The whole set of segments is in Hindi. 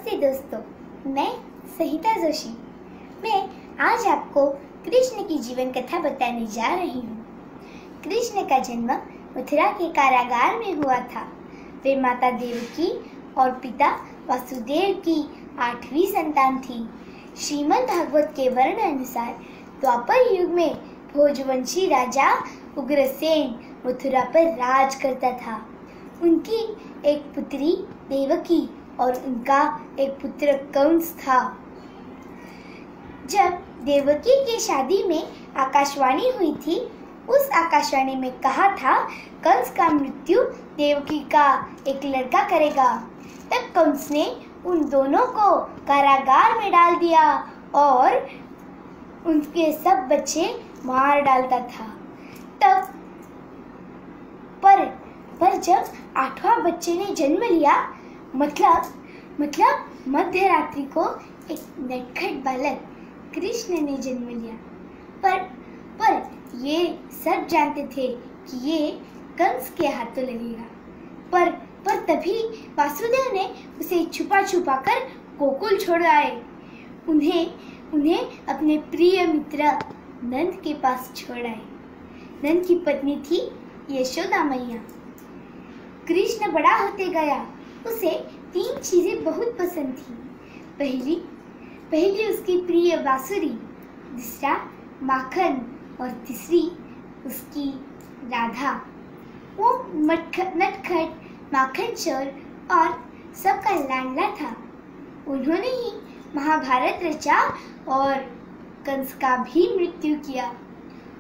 नमस्ते दोस्तों, मैं सहिता जोशी। मैं आज आपको कृष्ण की जीवन कथा बताने जा रही हूँ। कृष्ण का जन्म मथुरा के कारागार में हुआ था। वे माता देवकी और पिता वासुदेव की 8वीं संतान थी। श्रीमद् भागवत के वर्ण अनुसार द्वापर युग में भोजवंशी राजा उग्रसेन मथुरा पर राज करता था। उनकी एक पुत्री देवकी और उनका एक पुत्र कंस था। जब देवकी की शादी में आकाशवाणी हुई थी, उस आकाशवाणी में कहा था कंस का मृत्यु देवकी का एक लड़का करेगा। तब कंस ने उन दोनों को कारागार में डाल दिया और उनके सब बच्चे मार डालता था। तब पर जब 8वां बच्चे ने जन्म लिया, मतलब मध्यरात्रि को एक नटखट बालक कृष्ण ने जन्म लिया। पर ये सब जानते थे कि ये कंस के हाथों लगेगा। पर तभी वासुदेव ने उसे छुपा कर गोकुल छोड़ आए। उन्हें अपने प्रिय मित्र नंद के पास छोड़ आए। नंद की पत्नी थी यशोदा मैया। कृष्ण बड़ा होते गया। उसे 3 चीजें बहुत पसंद थी। पहली उसकी प्रिय बांसुरी, दूसरा माखन और तीसरी उसकी राधा। वो नटखट माखन चोर और सबका लाडला था। उन्होंने ही महाभारत रचा और कंस का भी मृत्यु किया।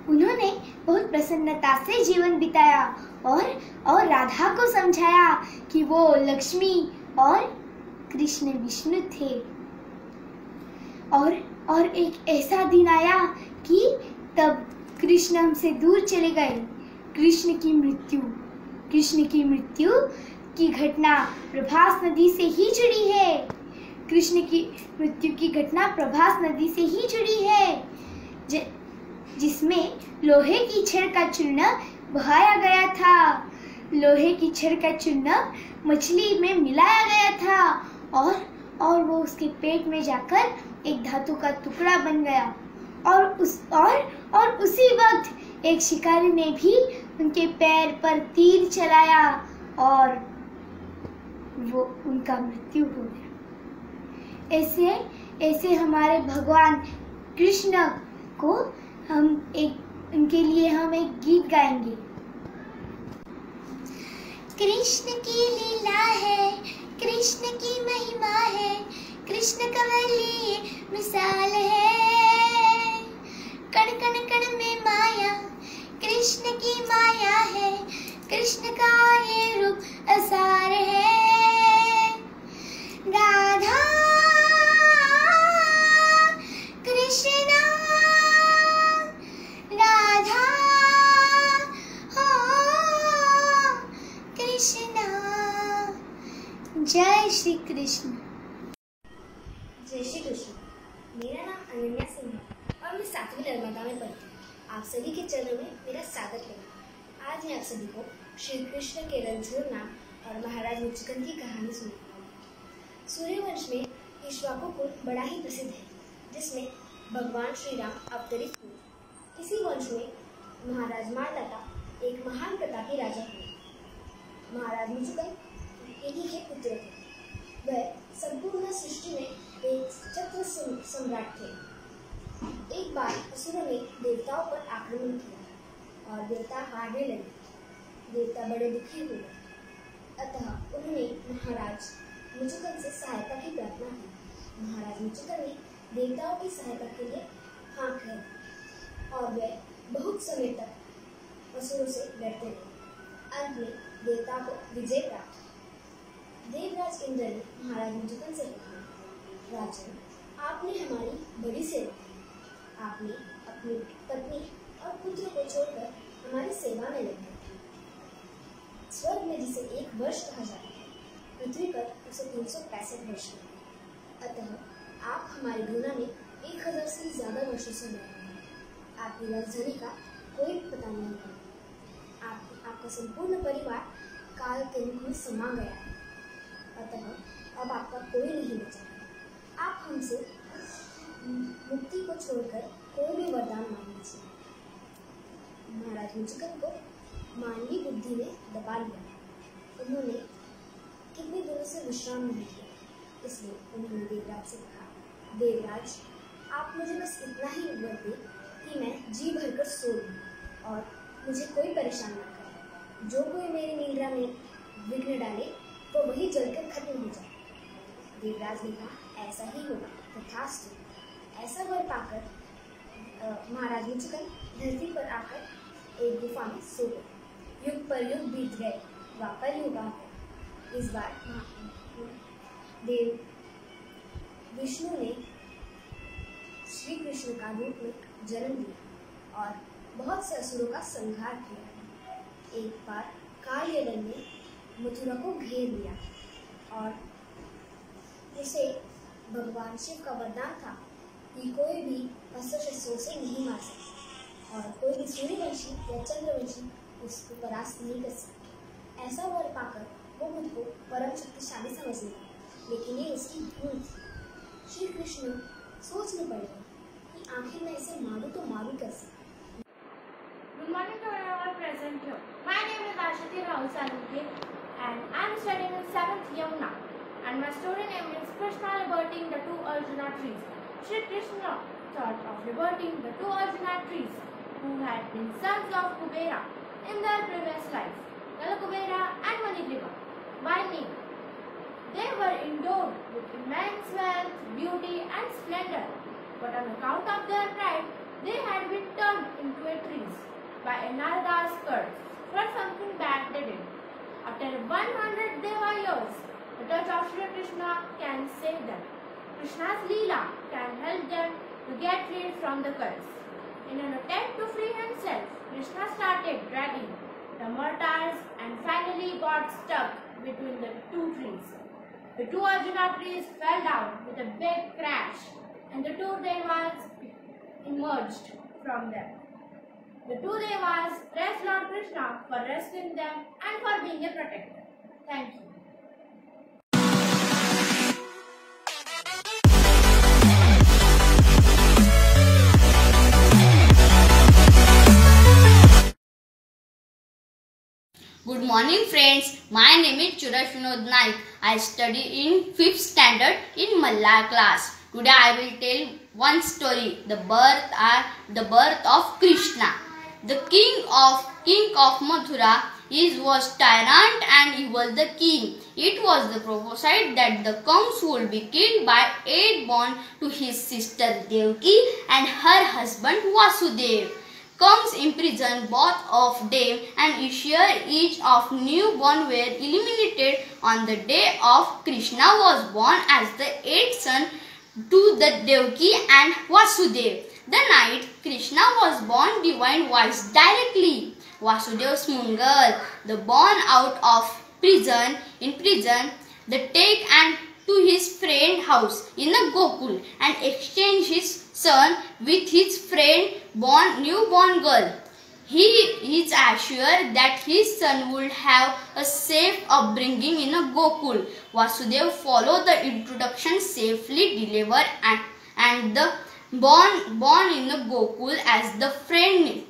उन्होंने बहुत प्रसन्नता से जीवन बिताया और राधा को समझाया कि वो लक्ष्मी और कृष्ण विष्णु थे। और एक ऐसा दिन आया कि तब कृष्ण हमसे दूर चले गए। कृष्ण की मृत्यु की घटना प्रभास नदी से ही जुड़ी है। कृष्ण की मृत्यु की घटना प्रभास नदी से ही जुड़ी है, जिसमें लोहे की छड़ का चूर्ण बहाया गया था। लोहे की छड़ का चूर्ण मछली में मिलाया गया था और वो उसके पेट में जाकर एक धातु का टुकड़ा बन गया। और उसी वक्त एक शिकारी ने भी उनके पैर पर तीर चलाया और वो उनका मृत्यु हो गया। ऐसे हमारे भगवान कृष्ण को उनके लिए हम एक गीत गाएंगे। कृष्ण की लीला है, कृष्ण की महिमा है, कृष्ण कंवर लिए मिसाल है। कण कण कण में माया, कृष्ण की माया है, कृष्ण का ये रूप असार है। राधा कृष्णा राधा हो कृष्णा। जय श्री कृष्ण। जय श्री कृष्ण। मेरा नाम अनन्या सिंह है और मैं 7वीं नर्मदा में पढ़ती हूँ। आप सभी के चरणों में मेरा स्वागत है। आज मैं आप सभी को श्री कृष्ण के रणधीर नाम और महाराज मुचुकुंद की कहानी सुनाऊंगा। सूर्यवंश में इक्ष्वाकुकुल बड़ा ही प्रसिद्ध है, जिसमें भगवान श्री राम अवतरित हुए। इसी वंश में महाराज मांधाता एक महान प्रतापी राजा हुए। महाराज मुचुकुंद इन्हीं के पुत्र थे। वह संपूर्ण सृष्टि में एक चक्र सम्राट थे। एक बार असुरों ने देवताओं पर आक्रमण किया और देवता हारने लगे। देवता बड़े दुखी हुए, अतः उन्होंने महाराज मुचुकुंद से सहायता की प्रार्थना की। महाराज मुचुकुंद ने देवताओं की सहायता के लिए हाँक है और वे बहुत समय तक असुरों से लड़ते रहे। अंत में देवता को विजय प्राप्त हुई। देवराज इंद्र ने महाराज मुचुकुंद से कहा, राजन, आपने हमारी बड़ी सेवा की। आपने अपनी पत्नी और पुत्र को छोड़कर हमारी सेवा में लग गए। स्वर्ग में जिसे 1 वर्ष कहा जाता है, पृथ्वी पर उसे 365 वर्ष लगते। अतः आप हमारी गुना में 1000 से ज्यादा वर्षों से रह रहे हैं। आपकी राजधानी का कोई पता नहीं है। आपका संपूर्ण परिवार काल के मुख में समा गया है। अतः अब आपका कोई नहीं बचा। आप हमसे मुक्ति को छोड़कर कोई भी वरदान मांग लीजिए। महाराज मुचुकुंद को मानवीय बुद्धि ने दबा लिया। उन्होंने कितने दिनों से विश्राम नहीं किया, इसलिए उन्होंने देवराज से कहा, देवराज, आप मुझे बस इतना ही वर दें कि मैं जी भरकर सो लूं और मुझे कोई परेशान न करे। जो कोई मेरी निद्रा में विघ्न डाले तो वही जलकर खत्म हो जाए। देवराज ने कहा, ऐसा ही होगा, तथास्तु। ऐसा वर पाकर महाराज मुचुकुंद धरती पर आकर एक गुफा में सो गए। युग पर युग बीत गए, द्वापर युग आ गया। इस बार देव विष्णु ने श्री कृष्ण का रूप में जन्म लिया और बहुत से असुरों का संहार किया। एक बार कालयवन ने मथुरा को घेर लिया और उसे भगवान शिव का वरदान था कि कोई भी अस्त्र शस्त्रों से नहीं मार सकता और कोई भी सूर्यवंशी या चंद्रवंशी उसको परास्त नहीं कर सकता। ऐसा वर पाकर वो खुद को परम शक्तिशाली समझने लगा, लेकिन ये उसकी भूल थी। श्री कृष्ण सोचने पड़े कि आखिर मैं इसे मारूं तो मारूं कैसे। Good morning to everyone present here. My name is Ashati Rahul Salunke and I am studying in 7th year now. And my story name is Krishna liberting the two Arjuna trees. Shri Krishna thought of liberting the two Arjuna trees who had been sons of Kubera in their previous life, Nalakubera and Manigriva, by name. They were endowed with immense wealth, beauty and splendor, but on account of their pride, they had been turned into trees by a Narada's curse for something bad they did. After 100 Deva years, the touch of Shri Krishna can save them. Krishna's Leela can help them to get rid from the curse. In an attempt to free himself, Krishna started dragging the mortars and finally got stuck between the two trees. The two Arjuna trees fell down with a big crash and the two Devas emerged from them. The two Devas praised Lord Krishna for rescuing them and for being a protector. Thank you. Good morning friends, my name is Churash Vinod Naik. I study in 5th standard in Mallar class. Today I will tell one story, the birth of Krishna. The king of Mathura was tyrant and he was the king. It was the prophesied that the Kams would be killed by 8 born to his sister Devaki and her husband Vasudeva. Kams imprisoned both of them and ensured each of newborn were eliminated on the day of Krishna was born as the 8th son to the Devaki and Vasudeva. The night Krishna was born, divine voice directly. Vasudeva's Mungal, the born out of prison, the take and to his friend house in the Gokul and exchange his son with his friend newborn girl. He is assured that his son would have a safe upbringing in a Gokul. Vasudeva followed the introduction safely delivered and the born in the Gokul as the friend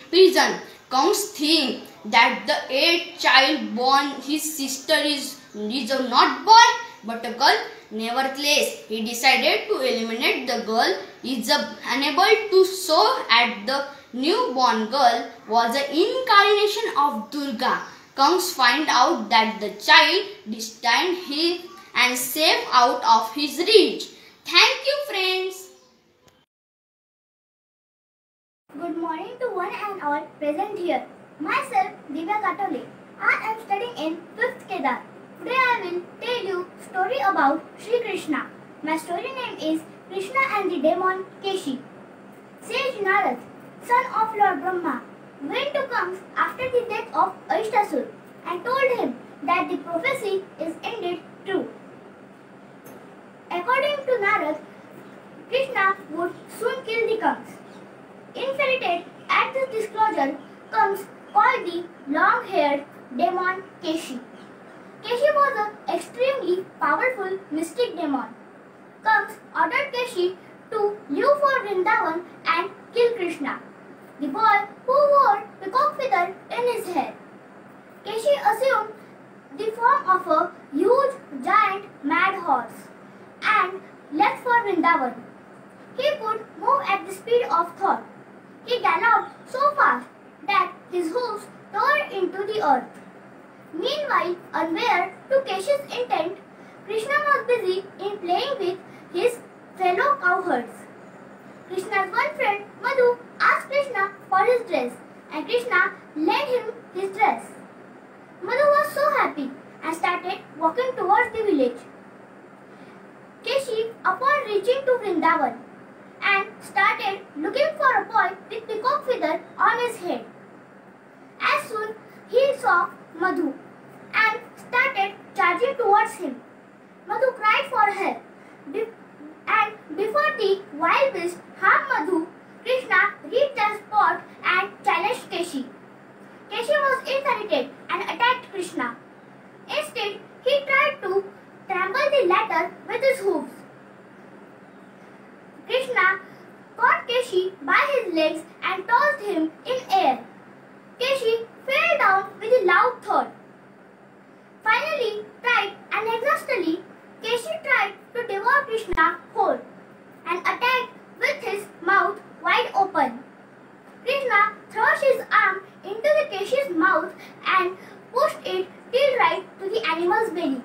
prison. Comes think that the 8th child born his sister is not boy but a girl. Nevertheless, he decided to eliminate the girl. Is unable to so at the newborn girl was an incarnation of Durga. Comes find out that the child destined him and safe out of his reach. Thank you, friends. Good morning to one and all present here. Myself, Divya Katole. I am studying in 5th Kedar. Today I will tell you story about Shri Krishna. My story name is Krishna and the demon Keshi. Sage Narad, son of Lord Brahma, went to Kams after the death of Aishtasur and told him that the prophecy is indeed true. According to Narad, Krishna would soon kill the Kams. Infuriated at this disclosure, Kams called the long-haired demon Keshi. Keshi was an extremely powerful mystic demon. Kans ordered Keshi to leave for Vrindavan and kill Krishna, the boy who wore peacock feather in his head. Keshi assumed the form of a huge, giant, mad horse and left for Vrindavan. He could move at the speed of thought. He galloped so fast that his hoofs tore into the earth. Meanwhile, unaware to Keshi's intent, Krishna was busy in playing with his fellow cowherds. Krishna's one friend, Madhu, asked Krishna for his dress and Krishna lent him his dress. Madhu was so happy and started walking towards the village. Keshi, upon reaching to Vrindavan, and started looking for a boy with peacock feather on his head. As soon he saw Madhu and started charging towards him. Madhu cried for help, and before the wild beast harmed Madhu, Krishna reached the spot and challenged Keshi. Keshi was irritated and attacked Krishna. Instead, he tried to trample the latter with his hooves. Krishna caught Keshi by his legs and tossed him in air. Keshi fell down with a loud thud. Finally, tired and exhaustedly, Keshi tried to devour Krishna whole and attacked with his mouth wide open. Krishna thrust his arm into the Keshi's mouth and pushed it till right to the animal's belly.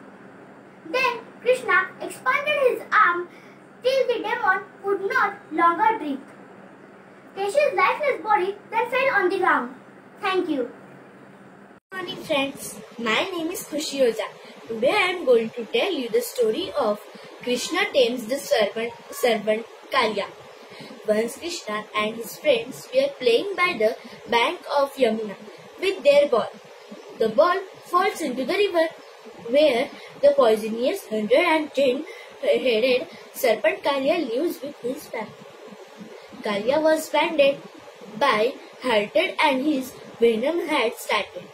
Then Krishna expanded his arm till the demon could not longer breathe. Keshi's lifeless body then fell on the ground. Thank you. Good morning friends, my name is Khushi Oza. Today I am going to tell you the story of Krishna tames the serpent Kalya. Once Krishna and his friends were playing by the bank of Yamuna with their ball. The ball falls into the river where the poisonous 110-headed serpent Kalya lives with his family. Kalya was banded by Hearted and his venom had started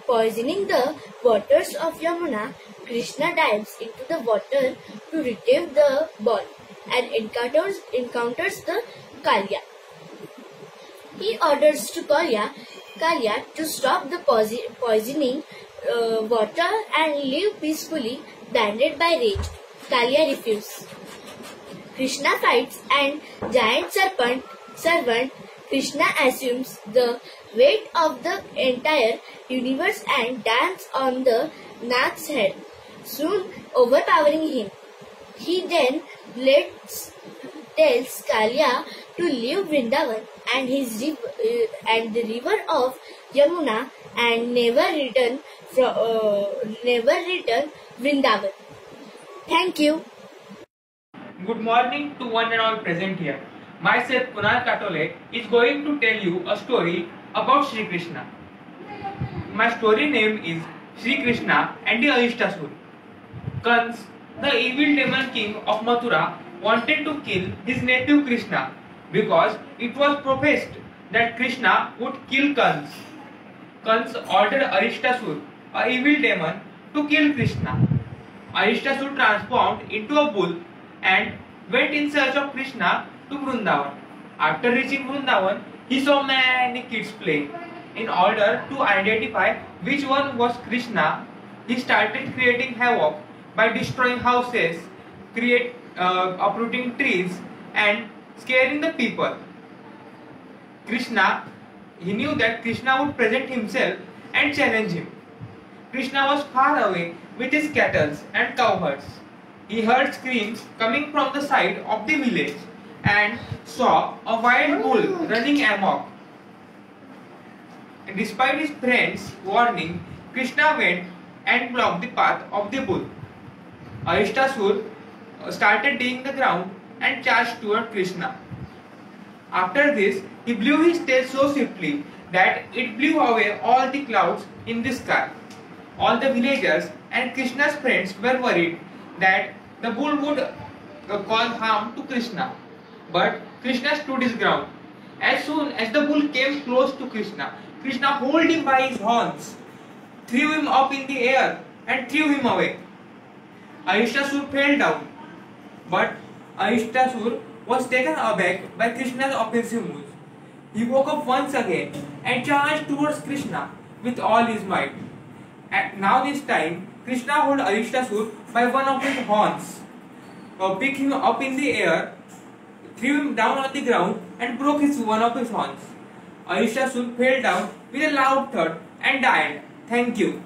poisoning the waters of Yamuna. Krishna dives into the water to retrieve the ball and encounters the Kalya. He orders to Kalya to stop the poisoning water and live peacefully, blinded by rage. Kalya refuses. Krishna fights and giant serpent Krishna assumes the weight of the entire universe and dances on the Nag's head, soon overpowering him. He then tells Kalya to leave Vrindavan and the river of Yamuna and never return Vrindavan. Thank you. Good morning to one and all present here. Myself Kunal Katole is going to tell you a story about Sri Krishna. My story name is Sri Krishna and the Arishtasur. Kans, the evil demon king of Mathura, wanted to kill his nephew Krishna because it was professed that Krishna would kill Kans. Kans ordered Arishtasur, a evil demon, to kill Krishna. Arishtasur transformed into a bull and went in search of Krishna to Vrindavan. After reaching Vrindavan, he saw many kids playing. In order to identify which one was Krishna, he started creating havoc by destroying houses, uprooting trees and scaring the people. He knew that Krishna would present himself and challenge him. Krishna was far away with his cattle and cowherds. He heard screams coming from the side of the village and saw a wild bull running amok. Despite his friends' warning, Krishna went and blocked the path of the bull. Arishtasur started digging the ground and charged toward Krishna. After this, he blew his tail so swiftly that it blew away all the clouds in the sky. All the villagers and Krishna's friends were worried that the bull would cause harm to Krishna. But Krishna stood his ground. As soon as the bull came close to Krishna, Krishna held him by his horns, threw him up in the air and threw him away. Arishtasur fell down, but Arishtasur was taken aback by Krishna's offensive moves. He woke up once again and charged towards Krishna with all his might. And now this time, Krishna held Arishtasur by one of his horns, picked him up in the air, threw him down on the ground and broke one of his horns. Arishtasur fell down with a loud thud and died. Thank you.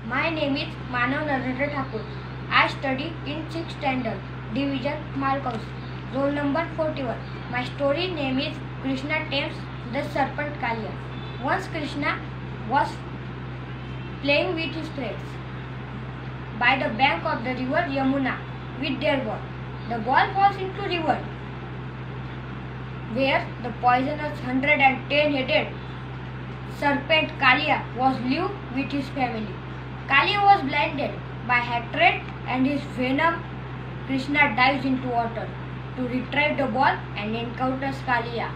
My name is Manav Narendra Thakur. I study in 6th standard, division Malkaus, roll number 41. My story name is Krishna Tames the Serpent Kalia. Once Krishna was playing with his friends by the bank of the river Yamuna with their ball. The ball falls into river, where the poisonous 110-headed serpent Kalia was live with his family. Kalia was blinded by hatred and his venom. Krishna dives into water to retrieve the ball and encounters Kalia.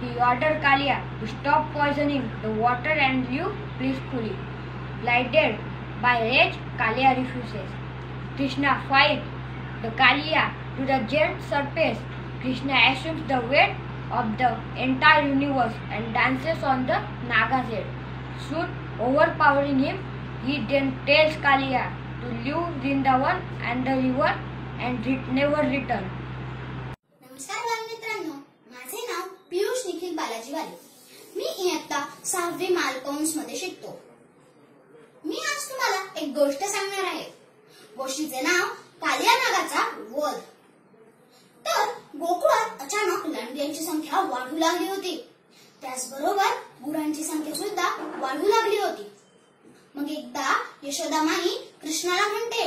He ordered Kalia to stop poisoning the water and live peacefully. Blinded by rage, Kalia refuses. Krishna fights the Kalia to the giant surface. Krishna assumes the weight of the entire universe and dances on the Naga's head. Soon overpowering him, he then tells Kalia to leave Vrindavan and the river and never return. नमस्कार बालमित्रांनो, माझे नाव पियुष निखिल बालाजी वाले. मी इयत्ता 6वी मालकौंस मध्ये शिकतो. मी आज तुम्हाला एक गोष्ट सांगणार आहे. गोष्टीचे नाव कालिया नागाचा वध. तर गोकुळात अचानक लांडग्यांची संख्या वाढू लागली होती. त्याचबरोबर गुरांची संख्या सुद्धा वाढू लागली होती. मग एकदा यशोदामाई कृष्णाला म्हणते,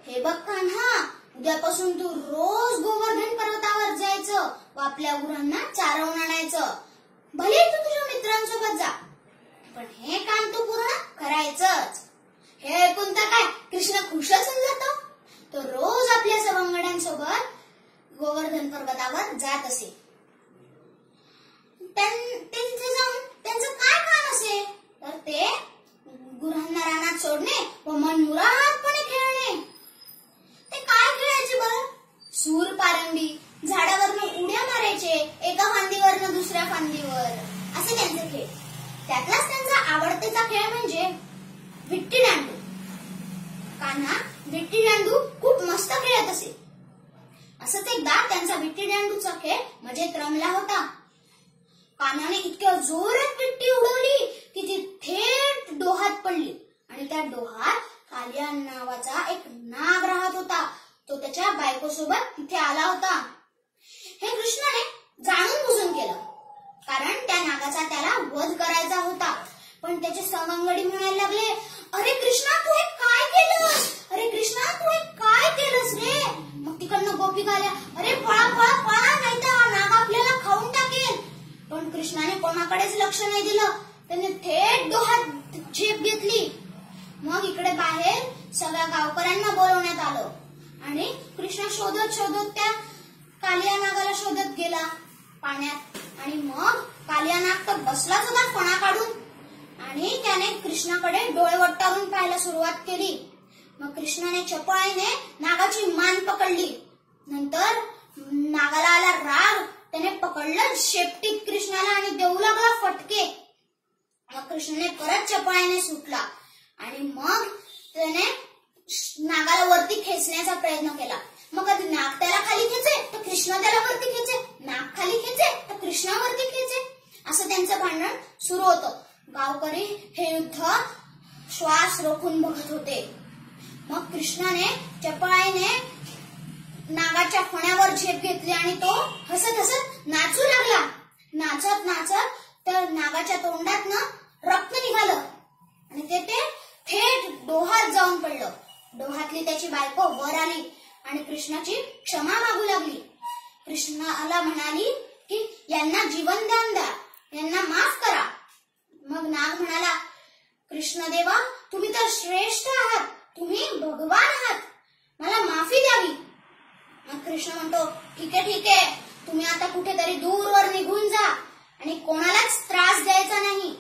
हे बघ कान्हा, उद्यापासून तू रोज गोवर्धन पर्वतावर जायचं व आपल्या गुरांना चारवून आणायचं. भले तू तुझ्या मित्रांसोबत जा, पण हे काम तू पूर्ण करायचंच. हे ऐकून तर काय कृष्ण खुश असून जातो. तो रोज आपल्या सवंगड्यांसोबत गोवर्धन पर्वतावर जात असे. तिथे जाऊन त्यांचं काय काम असे तर ते गुरांना रानात सोडणे व मनमुरादपणे खेळणे. ते काय खेळायचे बरं? सूर पारंबी, झाडावरनं उड्या मारायचे, एका फांदीवरनं दुसऱ्या फांदीवर, असे त्यांचे खेळ. त्यातलाच त्यांचा आवडतेचा खेळ म्हणजे विट्टी दांडू. कान्हा विट्टी दांडू खूप मस्त खेळत असे. असंच एकदा त्यांचा विट्टी दांडूचा खेळ मजेत रमला होता. कान्हाने इतक्या जोरात विट्टी उडवली की ती थेट डोहात पडली आणि त्या डोहात कालिया नावाचा एक नाग राहत होता. तो त्याच्या बायकोसोबत तिथे आला होता. हे कृष्णाने जाणून बुजून केलं, कारण त्या नागाचा त्याला वध करायचा होता. पण त्याचे सवंगडी म्हणायला लागले, अरे कृष्णा तू हे काय केलंस? अरे कृष्णा तू हे काय केलंस रे? मग तिकडनं गोपिका आल्या, अरे पळा पळा पळा, नाही तर नाग आपल्याला खाऊन टाकेल. पण कृष्णाने कोणाकडेच लक्ष नाही दिलं. त्याने थेट डोहात झेप घेतली. मग इकडे बाहेर सगळ्या गावकऱ्यांना बोलवण्यात आलं आणि कृष्ण शोधत शोधत त्या कालिया नागाला शोधत गेला पाण्यात. आणि मग कालिया नाग तर बसलाच होता फणा काढून आणि त्याने कृष्णाकडे डोळे वट्टावून पाहायला सुरुवात केली. मग कृष्णाने चपळाईने नागाची मान पकडली. नंतर नागाला आला राग. त्याने पकडलं शेपटीत कृष्णाला आणि देऊ लागला फटके. मग कृष्णाने परत चपळाईने सुटला आणि मग त्याने नागाला वरती खेचण्याचा प्रयत्न केला. मग कधी नाग त्याला खाली खेचे तर कृष्ण त्याला वरती खेचे, नाग खाली खेचे तर कृष्ण वरती खेचे, असं त्यांचं भांडण सुरू होतं. गावकरी हे युद्ध श्वास रोखून बघत होते. मग कृष्णाने चपळाईने नागाच्या फण्यावर झेप घेतली आणि तो हसत हसत नाचू लागला. नाचत नाचत तर नागाच्या तोंडातनं रक्त निघालं आणि ते थेट डोहात जाऊन पडलं. डोहातली त्याची बायको वर आली आणि कृष्णाची क्षमा मागू लागली. कृष्णाला म्हणाली की यांना जीवनदान द्या, यांना माफ करा. मग नाग म्हणाला, कृष्णदेवा तुम्ही तर श्रेष्ठ आहात, तुम्ही भगवान आहात, मला माफी द्यावी. मग कृष्ण म्हणतो, ठीक आहे, तुम्ही आता कुठेतरी दूरवर निघून जा आणि कोणालाच त्रास द्यायचा नाही,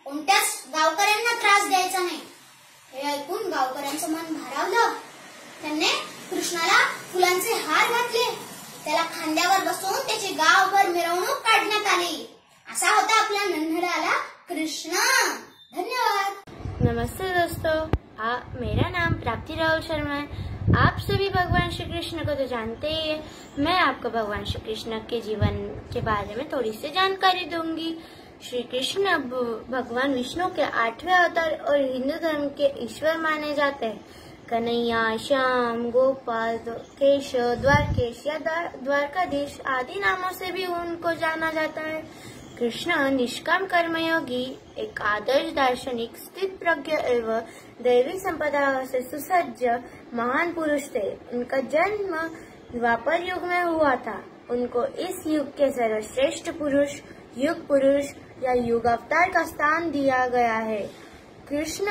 कोणत्याच गावकऱ्यांना त्रास द्यायचा नाही. हे ऐकून गावकऱ्यांना समान भारावलं. त्यांनी कृष्णाला फुलांचे हार घातले. त्याला खांद्यावर बसवून त्याची गावभर मिरवणूक काढण्यात आली. असा होता आपला नन्हराला कृष्ण. धन्यवाद. नमस्ते दोस्तों, मेरा नाम प्राप्ति राहुल शर्मा है. आप सभी भगवान श्री कृष्ण को तो जानते ही हैं. मैं आपको भगवान श्री कृष्ण के जीवन के बारे में थोड़ी सी जानकारी दूंगी. श्री कृष्ण भगवान विष्णु के 8वें अवतार और हिंदू धर्म के ईश्वर माने जाते हैं. कन्हैया, श्याम, गोपाल, केशव, द्वारकेश या द्वारकाधीश आदि नामों से भी उनको जाना जाता है. कृष्ण निष्काम कर्मयोगी, एक आदर्श दार्शनिक, स्थित प्रज्ञ एवं दैवी संपदा से सुसज्ज महान पुरुष थे. उनका जन्म द्वापर युग में हुआ था. उनको इस युग के सर्वश्रेष्ठ पुरुष, युग पुरुष या युग अवतार का स्थान दिया गया है. कृष्ण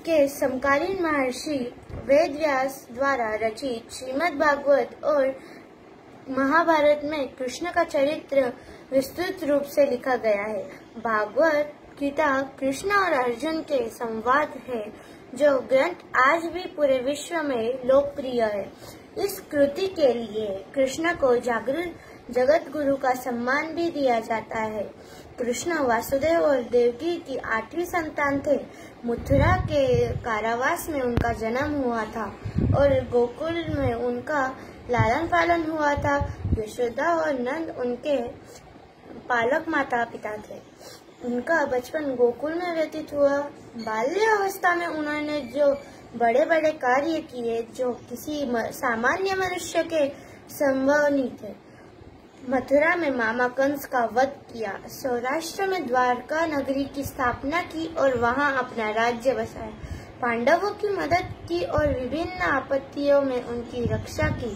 के समकालीन महर्षि वेदव्यास द्वारा रचित श्रीमद् भागवत और महाभारत में कृष्ण का चरित्र विस्तृत रूप से लिखा गया है. भागवत गीता कृष्ण और अर्जुन के संवाद है, जो ग्रंथ आज भी पूरे विश्व में लोकप्रिय है. इस कृति के लिए कृष्ण को जागृत जगत गुरु का सम्मान भी दिया जाता है. कृष्ण वासुदेव और देवकी की 8वीं संतान थे. मथुरा के कारावास में उनका जन्म हुआ था और गोकुल में उनका लालन पालन हुआ था. यशोदा और नंद उनके पालक माता पिता थे. उनका बचपन गोकुल में व्यतीत हुआ. बाल्य अवस्था में उन्होंने जो बड़े बड़े कार्य किए जो किसी सामान्य मनुष्य के संभव नहीं थे. मथुरा में मामा कंस का वध किया. सौराष्ट्र में द्वारका नगरी की स्थापना की और वहां अपना राज्य बसाया. पांडवों की मदद की और विभिन्न आपत्तियों में उनकी रक्षा की.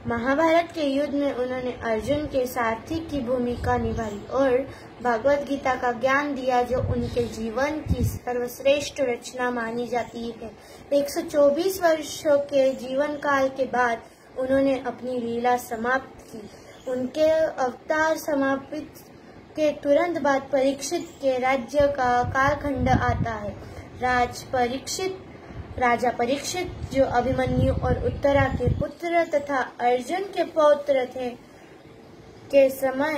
महाभारत के युद्ध में उन्होंने अर्जुन के सारथी की भूमिका निभाई और भगवत गीता का ज्ञान दिया, जो उनके जीवन की सर्वश्रेष्ठ रचना मानी जाती है. 124 वर्षों के जीवन काल के बाद उन्होंने अपनी लीला समाप्त की. उनके अवतार समाप्त के तुरंत बाद परीक्षित के राज्य का कालखंड आता है. राजा परीक्षित, जो अभिमन्यु और उत्तरा के पुत्र तथा अर्जुन के पौत्र थे, के समय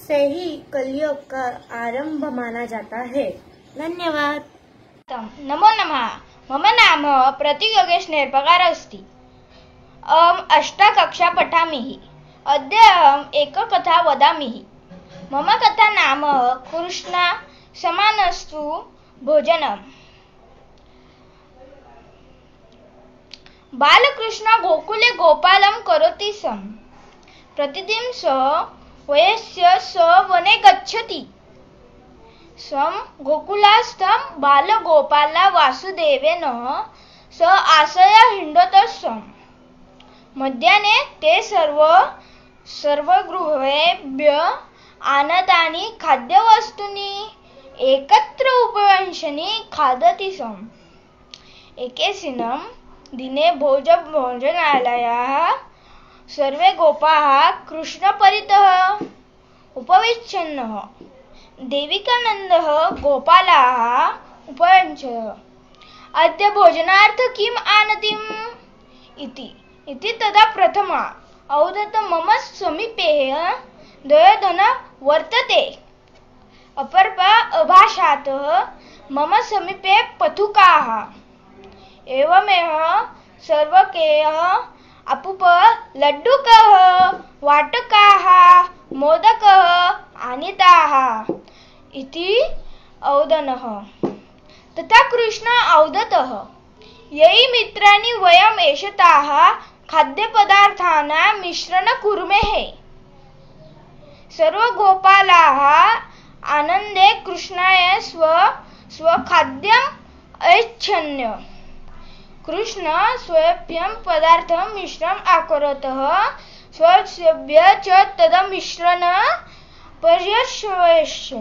से ही कलयुग का आरंभ माना जाता है. धन्यवाद. नमो नमः. मम नाम प्रतियोगेश निर्पकार अस्ति. अहम् 8मा कक्षा पठामि. अद्य अहम् एक कथा वदामि. मम कथा नाम कृष्ण समानस्तु भोजनम्. बालकृष्ण गोकुले गोपालं करोति स्म. प्रतिदिनं सः वयस्य सह वने गच्छति स्म. गोकुलस्थं बालगोपाला वासुदेवेन सह आशय हिंडत स्म. मध्याह्ने ते सर्वगृहेभ्य आनतानि खाद्यवस्तूनि एकत्र उपवेशने खादति स्म. एकेस्मिन् दिने भोजनालयाः सर्वे गोपाः कृष्णपरितः उपविशन्नः. देविकानन्दः गोपालाः उपयुञ्चः. अद्य भोजनार्थ किम् आनतिम् इति तदा प्रथमा औदत मम समीपे द्वयधनं वर्तते. अपरपा अभाषात् मम समीपे पथुकाः. एवमेव सर्वकैः अपूप लड्डुकः वाटकाः मोदकः आनीताः इति औदनः. तथा कृष्ण औदतः. यैः मित्राणि वयम् एषताः खाद्यपदार्थानां मिश्रणं कुर्मः. सर्वगोपालाः आनन्दे कृष्णाय स्वखाद्यम् ऐच्छन्. कृष्ण स्वयं पदार्थं मिश्रणम् अकरोत्. स्वस्य च तद्मिश्रणं पर्यवेक्ष्य.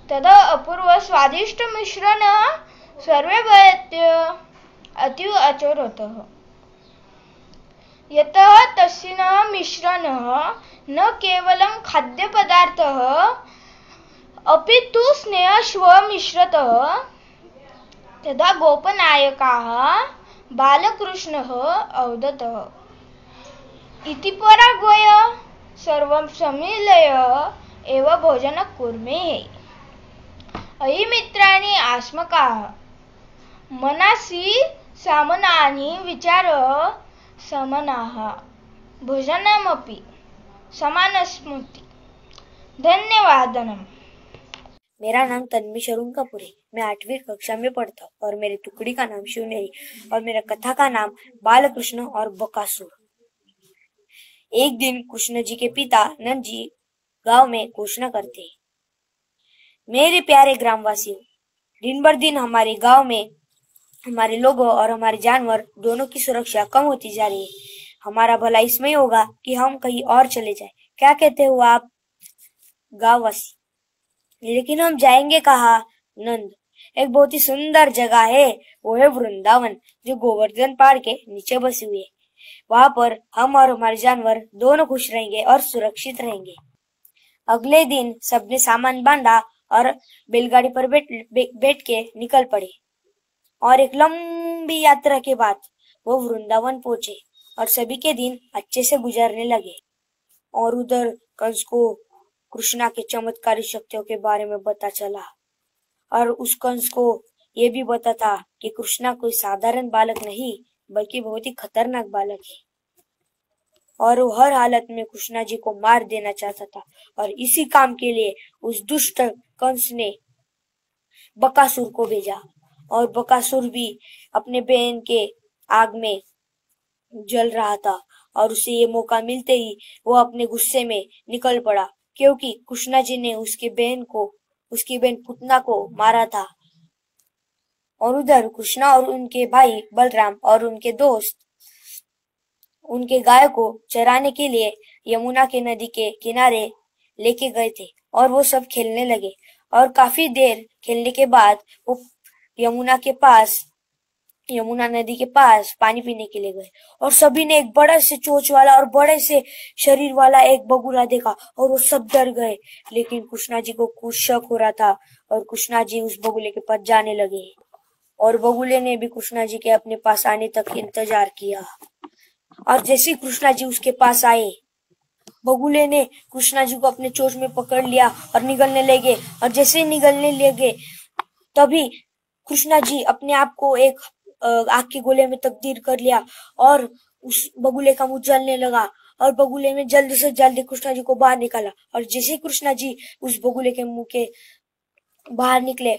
तद् अपूर्व स्वादिष्ट मिश्रणं सर्वे वयत्य अतीव अचरतः. यतः तस्य मिश्रणं न केवलं खाद्यपदार्थः अपि तु स्नेहस्व मिश्रतः. तदा गोपनायकाः बालकृष्णः अवदत् इति पराग्वय सर्वं सम्मील्य एव भोजनं कुर्मः। अयि मित्राणि आस्मकाः मनासि सामान्यानि विचाराः समानाः भोजनमपि समानस्मृति। धन्यवादनम। मेरा नाम तन्वी शरून कपूर है। मैं 8वीं कक्षा में पढ़ता हूँ और मेरी टुकड़ी का नाम शिवनेरी और मेरा कथा का नाम बालकृष्ण और बकासुर। एक दिन कृष्ण जी के पिता नंद जी गांव में घोषणा करते हैं, मेरे प्यारे ग्रामवासियों, दिन भर दिन हमारे गांव में हमारे लोगों और हमारे जानवर दोनों की सुरक्षा कम होती जा रही है। हमारा भला इसमें होगा कि हम कहीं और चले जाएं। क्या कहते हो आप गांववासी? लेकिन हम जाएंगे कहाँ? नंद, एक बहुत ही सुंदर जगह है, वो है वृंदावन, जो गोवर्धन पहाड़ के नीचे बसी हुई है। वहां पर हम और हमारे जानवर दोनों खुश रहेंगे और सुरक्षित रहेंगे। अगले दिन सबने सामान बांधा और बैलगाड़ी पर बैठ के निकल पड़े और एक लंबी यात्रा के बाद वो वृंदावन पहुंचे और सभी के दिन अच्छे से गुजरने लगे। और उधर कंस को कृष्णा के चमत्कारी शक्तियों के बारे में पता चला और उस कंस को ये भी पता था कि कृष्णा कोई साधारण बालक नहीं बल्कि बहुत ही खतरनाक बालक है और वो हर हालत में कृष्णा जी को मार देना चाहता था। और इसी काम के लिए उस दुष्ट कंस ने बकासुर को भेजा और बकासुर भी अपने बहन के आग में जल रहा था और उसे ये मौका मिलते ही वो अपने गुस्से में निकल पड़ा, क्योंकि कृष्णा जी ने उसकी बहन पुतना को मारा था। और उधर कृष्णा और उनके भाई बलराम और उनके दोस्त उनके गाय को चराने के लिए यमुना के नदी के किनारे लेके गए थे और वो सब खेलने लगे। और काफी देर खेलने के बाद वो यमुना नदी के पास पानी पीने के लिए गए और सभी ने एक बड़े से चोंच वाला और बड़े से शरीर वाला एक बगुला देखा और वो सब डर गए। लेकिन कृष्णा जी को कुछ शक हो रहा था और कृष्णा जी उस बगुले के पास जाने लगे और बगुले ने भी कृष्णा जी के अपने पास आने तक इंतजार किया। और जैसे कृष्णा जी उसके पास आए, बगुले ने कृष्णा जी को अपने चोंच में पकड़ लिया और निगलने लगे। और जैसे निगलने लगे तभी कृष्णा जी अपने आप को एक आग के गोले में तब्दील कर लिया और उस बगुले का मुंह जलने लगा और बगुले में जल्दी से जल्दी कृष्णा जी को बाहर निकाला। और जैसे कृष्णा जी उस बगुले के मुंह के बाहर निकले,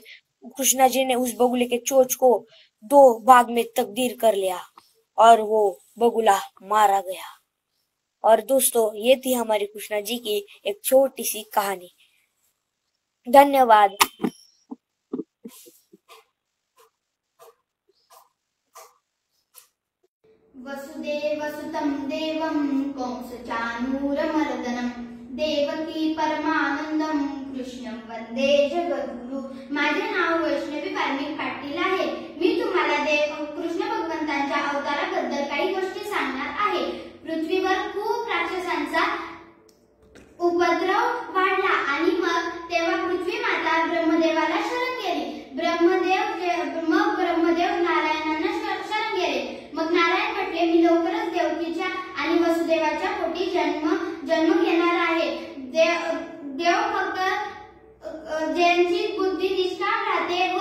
कृष्णा जी ने उस बगुले के चोंच को 2 भाग में तब्दील कर लिया और वो बगुला मारा गया। और दोस्तों, ये थी हमारी कृष्णा जी की एक छोटी सी कहानी। धन्यवाद। वसुदेवसुतं देवं कंसचाणूरमर्दनं देवकी परमानंदं कृष्णं वंदे जगद्गुरु। माझे नाव वैष्णवी वाल्मिक पाटील आहे। मी तुम्हाला कृष्ण भगवंतांच्या अवताराबद्दल काही गोष्टी सांगणार आहे। पृथ्वीवर खूप राक्षसांचा उपद्रव वाढला आणि मग तेव्हा पृथ्वी माता ब्रह्मदेवाला शरण गेली। ब्रह्मदेव नारायणांना शरण गेले। मग नारायण म्हटले, मी लवकरच देवकीच्या आणि वसुदेवाच्या पोटी जन्म घेणार आहे। देव फक्त ज्यांची बुद्धी निष्काम राहते व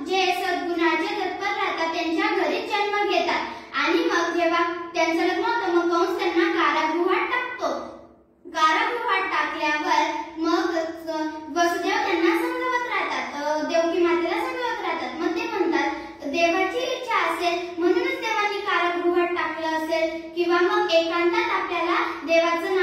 जे सद्गुणाचे तत्पर राहतात त्यांच्या घरी जन्म घेतात। आणि मग जेव्हा त्यांचं लग्न होतं मग कंस त्यांना कारागृहात टाकतो। कारागृहात टाकल्यावर मग वसुदेव त्यांना समजावत राहतात, देवकी मातेला समजावत राहतात। मग ते म्हणतात देवाची इच्छा असेल म्हणूनच देवानी कारागृहात टाकलं असेल किंवा मग एकांतात आपल्याला देवाचं